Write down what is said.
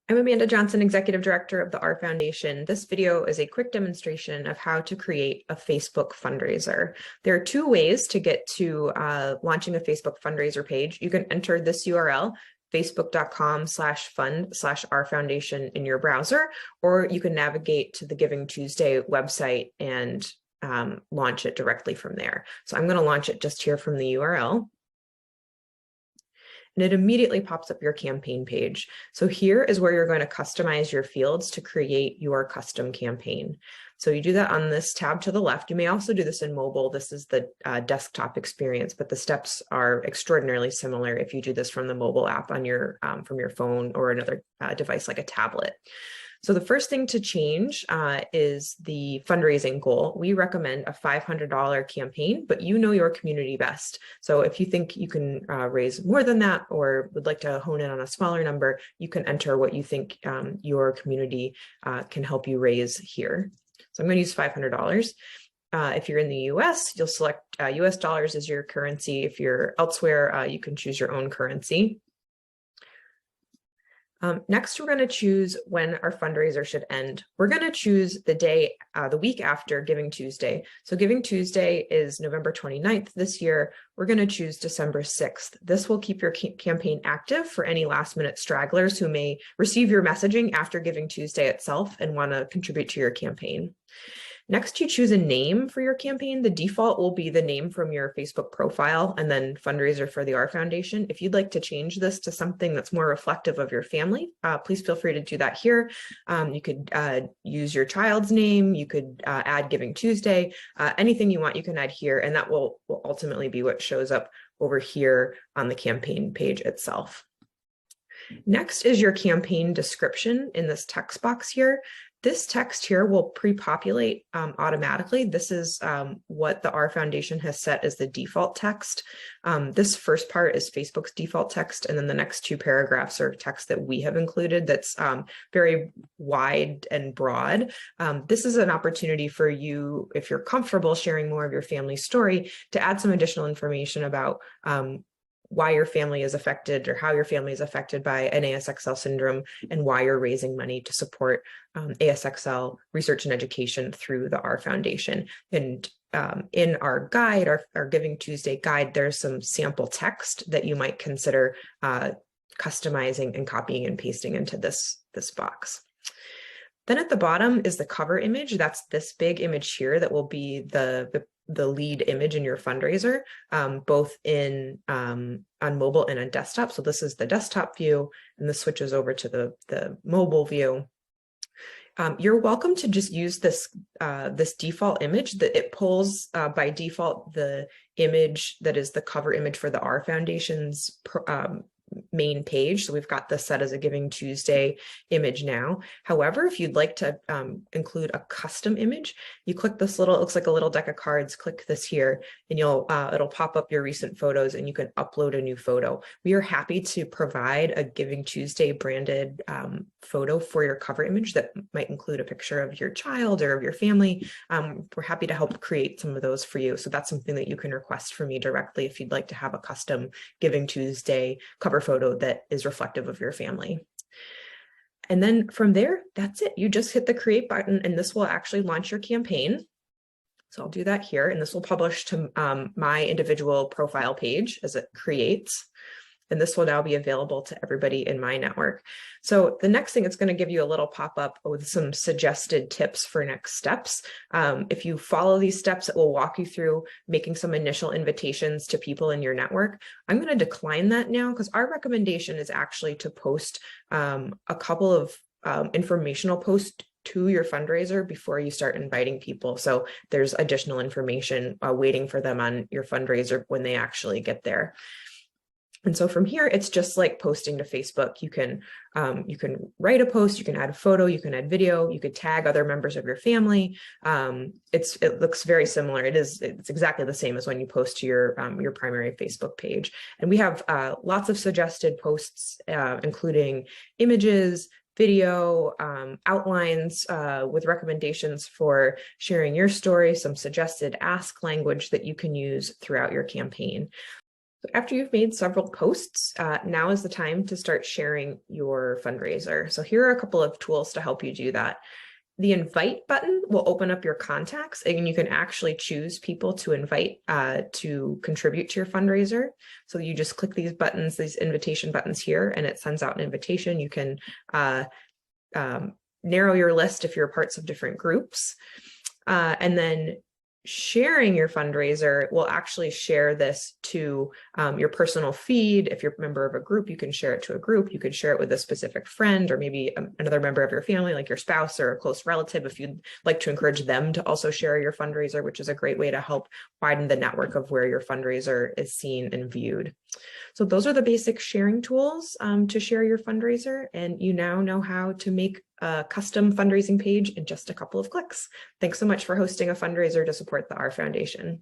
I'm Amanda Johnson, Executive Director of the R Foundation. This video is a quick demonstration of how to create a Facebook fundraiser. There are two ways to get to launching a Facebook fundraiser page. You can enter this URL, facebook.com/fund/rfoundation in your browser, or you can navigate to the GivingTuesday website and launch it directly from there. So I'm going to launch it just here from the URL. And it immediately pops up your campaign page. So here is where you're going to customize your fields to create your custom campaign. So you do that on this tab to the left. You may also do this in mobile. This is the desktop experience, but the steps are extraordinarily similar if you do this from the mobile app on your from your phone or another device like a tablet. So the first thing to change is the fundraising goal. We recommend a $500 campaign, but you know your community best. So if you think you can raise more than that or would like to hone in on a smaller number, you can enter what you think your community can help you raise here. So I'm going to use $500. If you're in the US, you'll select US dollars as your currency. If you're elsewhere, you can choose your own currency. Next, we're going to choose when our fundraiser should end. We're going to choose the day, the week after Giving Tuesday. So Giving Tuesday is November 29th this year. We're going to choose December 6th. This will keep your campaign active for any last minute stragglers who may receive your messaging after Giving Tuesday itself and want to contribute to your campaign. Next, you choose a name for your campaign. The default will be the name from your Facebook profile and then fundraiser for the R Foundation. If you'd like to change this to something that's more reflective of your family, please feel free to do that here. You could use your child's name. You could add Giving Tuesday, anything you want you can add here, and that will ultimately be what shows up over here on the campaign page itself. Next is your campaign description in this text box here. This text here will pre-populate automatically. This is what the R Foundation has set as the default text. This first part is Facebook's default text, and then the next two paragraphs are text that we have included that's very wide and broad. This is an opportunity for you, if you're comfortable sharing more of your family story, to add some additional information about why your family is affected or how your family is affected by an ASXL syndrome and why you're raising money to support ASXL research and education through the R Foundation. And in our guide, our Giving Tuesday guide, there's some sample text that you might consider customizing and copying and pasting into this box. Then at the bottom is the cover image. That's this big image here that will be the lead image in your fundraiser, both in on mobile and on desktop. So this is the desktop view, and this switches over to the mobile view. You're welcome to just use this this default image that it pulls by default the image that is the cover image for the R Foundation's main page. So we've got this set as a Giving Tuesday image now. However, if you'd like to include a custom image, you click this little, it looks like a little deck of cards, click this here, and you'll it'll pop up your recent photos and you can upload a new photo. We are happy to provide a Giving Tuesday branded photo for your cover image that might include a picture of your child or of your family. We're happy to help create some of those for you. So that's something that you can request from me directly if you'd like to have a custom Giving Tuesday cover photo that is reflective of your family. And then from there, that's it. You just hit the create button and this will actually launch your campaign. So I'll do that here, and this will publish to my individual profile page as it creates. And this will now be available to everybody in my network. So the next thing, it's going to give you a little pop-up with some suggested tips for next steps. If you follow these steps, it will walk you through making some initial invitations to people in your network. I'm going to decline that now because our recommendation is actually to post a couple of informational posts to your fundraiser before you start inviting people. So there's additional information waiting for them on your fundraiser when they actually get there. And so from here, it's just like posting to Facebook. You can write a post, you can add a photo, you can add video, you could tag other members of your family. It looks very similar. It's exactly the same as when you post to your primary Facebook page. And we have lots of suggested posts, including images, video, outlines with recommendations for sharing your story, some suggested ask language that you can use throughout your campaign. After you've made several posts, now is the time to start sharing your fundraiser. So here are a couple of tools to help you do that. The invite button will open up your contacts, and you can actually choose people to invite to contribute to your fundraiser. So you just click these buttons, these invitation buttons here, and it sends out an invitation. You can narrow your list if you're parts of different groups. And then sharing your fundraiser will actually share this to your personal feed. If you're a member of a group, you can share it to a group. You could share it with a specific friend or maybe another member of your family, like your spouse or a close relative, if you'd like to encourage them to also share your fundraiser, which is a great way to help widen the network of where your fundraiser is seen and viewed. So those are the basic sharing tools to share your fundraiser, and you now know how to make a custom fundraising page in just a couple of clicks. Thanks so much for hosting a fundraiser to support the R Foundation.